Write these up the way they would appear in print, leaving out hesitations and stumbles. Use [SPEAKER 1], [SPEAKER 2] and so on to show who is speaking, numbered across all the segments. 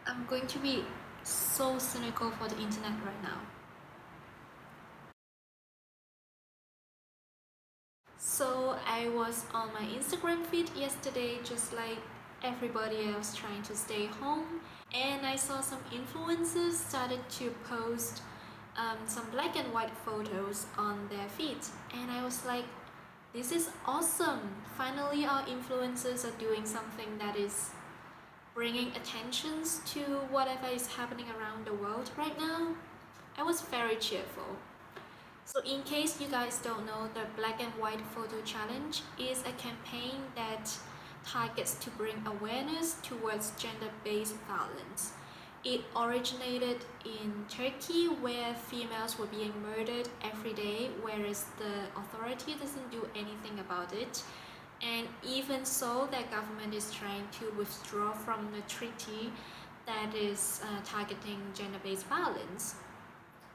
[SPEAKER 1] I'm going to be so cynical for the internet right now. So I was on my Instagram feed yesterday, just like everybody else trying to stay home, and I saw some influencers started to post some black and white photos on their feeds, and I was like, this is awesome! Finally, our influencers are doing something that is bringing attentions to whatever is happening around the world right now. I was very cheerful. So in case you guys don't know, the Black and White Photo Challenge is a campaign that targets to bring awareness towards gender-based violence. It originated in Turkey, where females were being murdered every day, whereas the authority doesn't do anything about it. And even so, the government is trying to withdraw from the treaty that is targeting gender-based violence.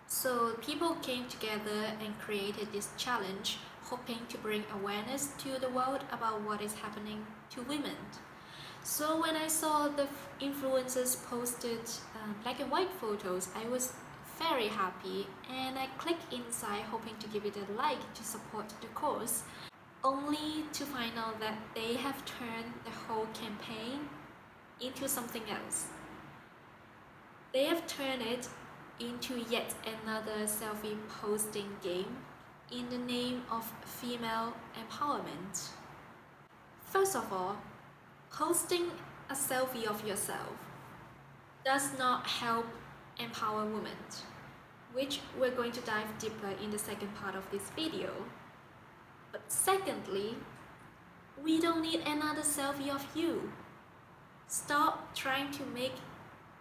[SPEAKER 1] So people came together and created this challenge, hoping to bring awareness to the world about what is happening to women. So when I saw the influencers posted black and white photos, I was very happy, and I clicked inside hoping to give it a like to support the cause, only to find out that they have turned the whole campaign into something else. They have turned it into yet another selfie posting game in the name of female empowerment. First of all, posting a selfie of yourself does not help empower women, which we're going to dive deeper in the second part of this video. But secondly, we don't need another selfie of you. Stop trying to make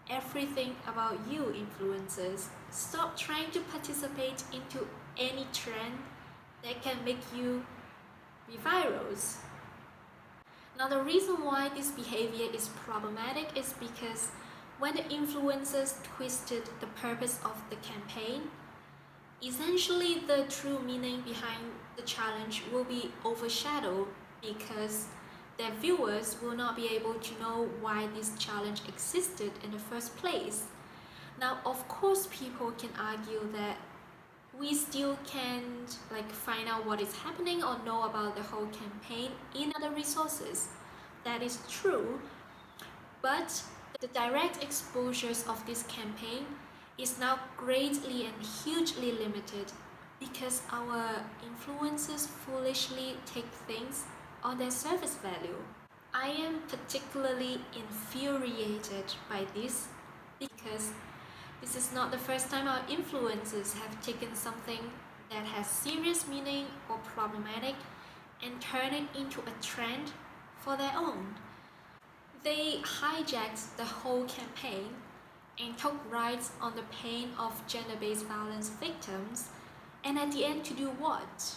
[SPEAKER 1] everything about you, influencers. Stop trying to participate into any trend that can make you be virals. Now, the reason why this behavior is problematic is because when the influencers twisted the purpose of the campaign, essentially the true meaning behind the challenge will be overshadowed because their viewers will not be able to know why this challenge existed in the first place. Now, of course, people can argue that we still can't find out what is happening or know about the whole campaign in other resources. That is true, but the direct exposures of this campaign is now greatly and hugely limited because our influencers foolishly take things on their service value. I am particularly infuriated by this because this is not the first time our influencers have taken something that has serious meaning or problematic and turned it into a trend for their own. They hijacked the whole campaign and took rights on the pain of gender-based violence victims, and at the end to do what?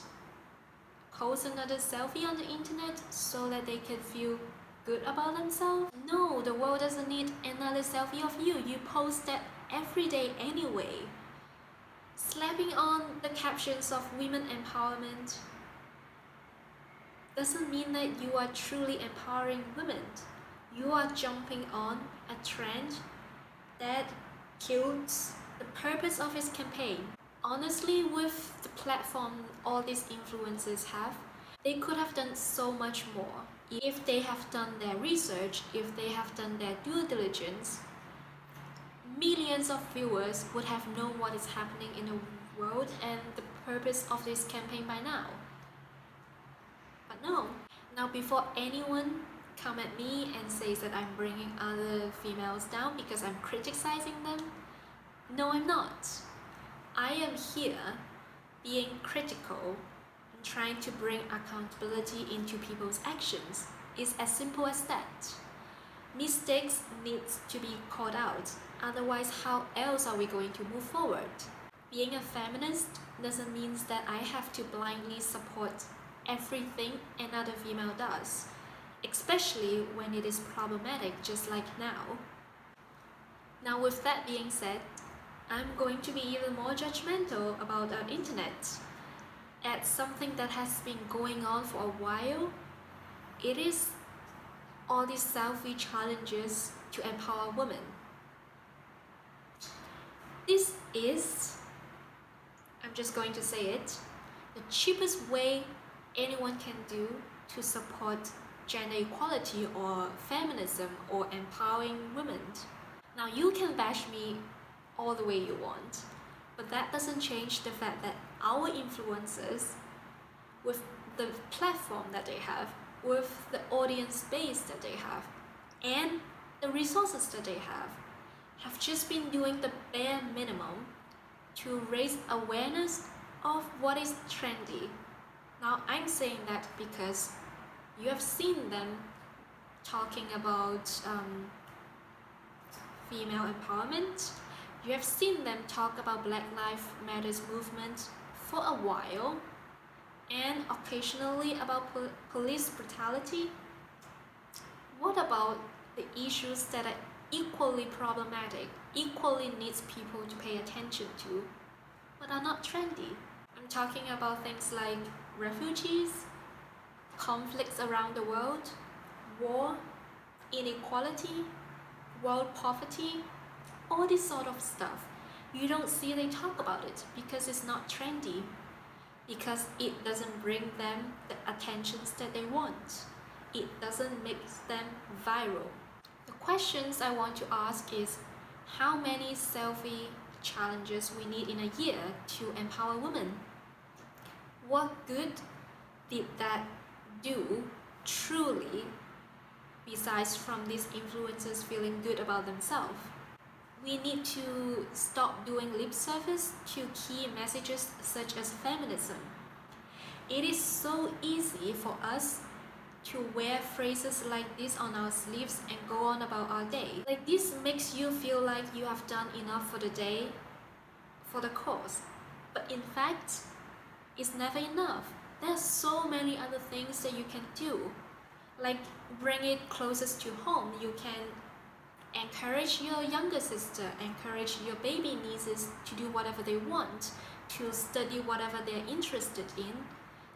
[SPEAKER 1] Post another selfie on the internet so that they can feel good about themselves? No, the world doesn't need another selfie of you. You post that every day anyway. Slapping on the captions of women empowerment doesn't mean that you are truly empowering women. You are jumping on a trend that kills the purpose of his campaign. Honestly, with the platform all these influencers have, they could have done so much more. If they have done their research, if they have done their due diligence, millions of viewers would have known what is happening in the world and the purpose of this campaign by now. But no. Now, before anyone come at me and says that I'm bringing other females down because I'm criticizing them, no, I'm not. I am here being critical and trying to bring accountability into people's actions. It's as simple as that. Mistakes need to be called out, otherwise how else are we going to move forward? Being a feminist doesn't mean that I have to blindly support everything another female does, especially when it is problematic, just like now. Now, with that being said, I'm going to be even more judgmental about our internet. As something that has been going on for a while, it is all these selfie challenges to empower women. is, I'm just going to say it, the cheapest way anyone can do to support gender equality or feminism or empowering women. Now you can bash me all the way you want, but that doesn't change the fact that our influencers, with the platform that they have, with the audience base that they have, and the resources that they have just been doing the bare minimum to raise awareness of what is trendy. Now I'm saying that because you have seen them talking about female empowerment. You have seen them talk about Black Lives Matters movement for a while, and occasionally about police brutality. What about the issues that are equally problematic, equally needs people to pay attention to, but are not trendy? I'm talking about things like refugees, conflicts around the world, war, inequality, world poverty, all this sort of stuff. You don't see they talk about it because it's not trendy, because it doesn't bring them the attentions that they want. It doesn't make them viral. The questions I want to ask is how many selfie challenges we need in a year to empower women? What good did that do truly, besides from these influencers feeling good about themselves? We need to stop doing lip service to key messages such as feminism. It is so easy for us to wear phrases like this on our sleeves and go on about our day. Like this makes you feel like you have done enough for the day, for the cause. But in fact, it's never enough. There are so many other things that you can do. Like bring it closest to home. You can encourage your younger sister, encourage your baby nieces to do whatever they want, to study whatever they're interested in.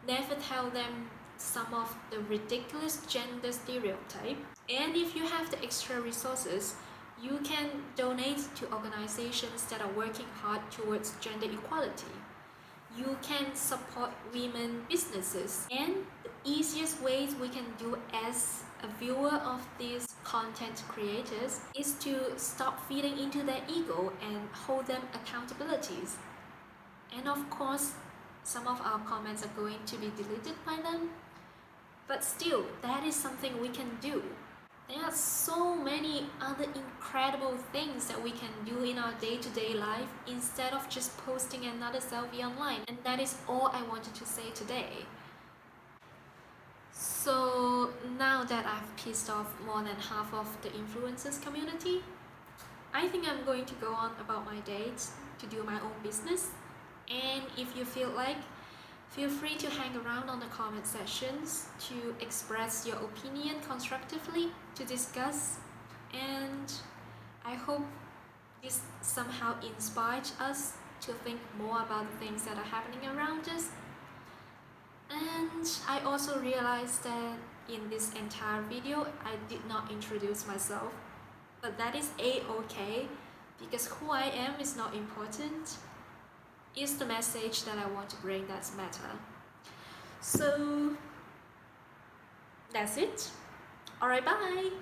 [SPEAKER 1] Never tell them some of the ridiculous gender stereotype. And if you have the extra resources, you can donate to organizations that are working hard towards gender equality. You can support women businesses. And the easiest ways we can do as a viewer of these content creators is to stop feeding into their ego and hold them accountabilities. And of course, some of our comments are going to be deleted by them, but still, that is something we can do. There are so many other incredible things that we can do in our day-to-day life instead of just posting another selfie online. And that is all I wanted to say today. So now that I've pissed off more than half of the influencers community, I think I'm going to go on about my dates to do my own business. And if you feel like, feel free to hang around on the comment sections to express your opinion constructively, to discuss, and I hope this somehow inspired us to think more about the things that are happening around us. And I also realized that in this entire video I did not introduce myself, but that is a-okay, because who I am is not important. It's the message that I want to bring that's matter. So that's it. Alright, bye!